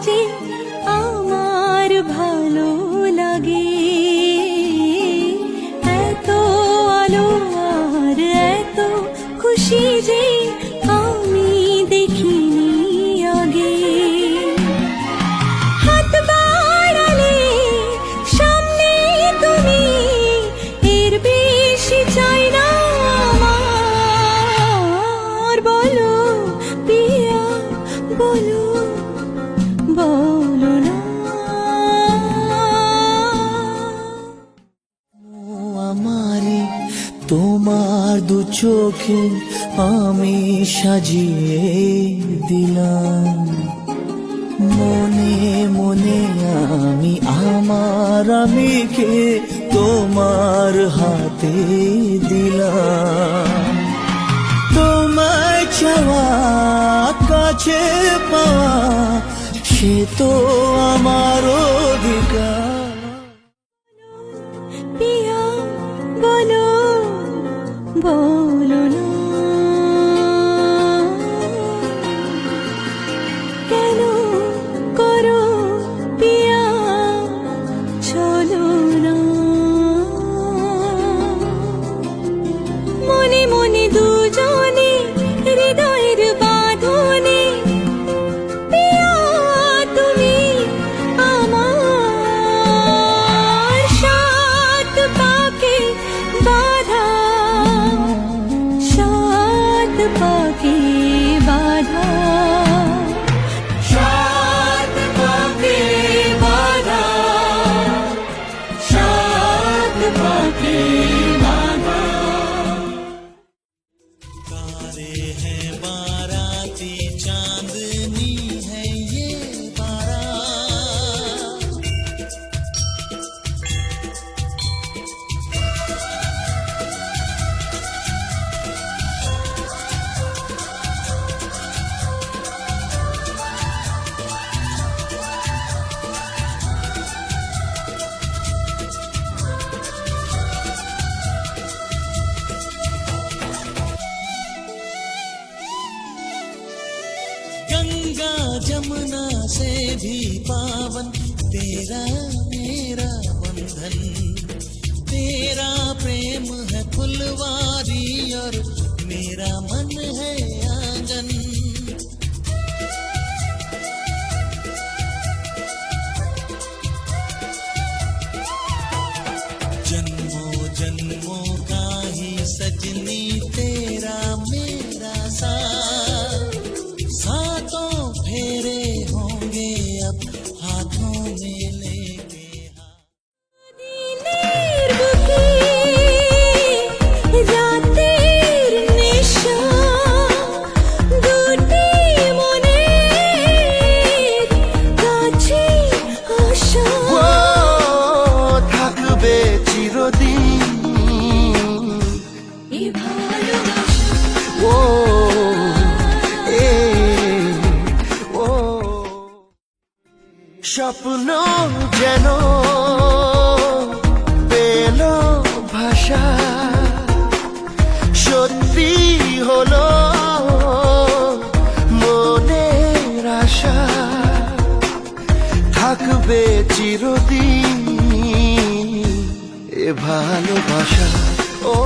যে আমার ভালো লাগে, এত আলো আর এত খুশি যে আমি দেখিনি আগে। হাত বাড়ালে সামনে তুমি, এর বেশি চাই না আমার। বলো পিয়া বলো, বলো না। আমারে তোমার দু চোখে আমি সাজিয়ে দিলাম, মনে মনে আমি আমার আমিকে তোমার হাতে দিলাম। তোমায় চাওয়া কাছে পাওয়া সে তো আমার অধিকার। পিয়া বলো, বলো না। কেন করো পিয়া চলো না। মনে মনে দুজনে হৃদয়ের বাঁধনে, পিয়া তুমি আমার। সাত পাকে বাঁধা, সাত পাকে বাঁধা, সাত পাকে বাঁধা, সাত পাকে বাঁধা। तारे हैं बाराती चांदनी है ये बारात, गंगा जमुना से भी पावन तेरा मेरा बंधन। तेरा प्रेम है फुलवारी और मेरा मन है आंगन। जन्मों जन्मों का ही सजनी तेरा मेरा साथ, सातों फेरे होंगे अब हाथों में लेके हाथ। দিনের বুকে রাতের নেশা, দুটি মনের কাছে আসা। ও থাকবে চিরদিন, এ ভালোবাসা ও এ ও স্বপ্ন যেন পেল ভাষা, সত্যি হলো মনের আশা। থাকবে চিরদিন এ ভালোবাসা। ও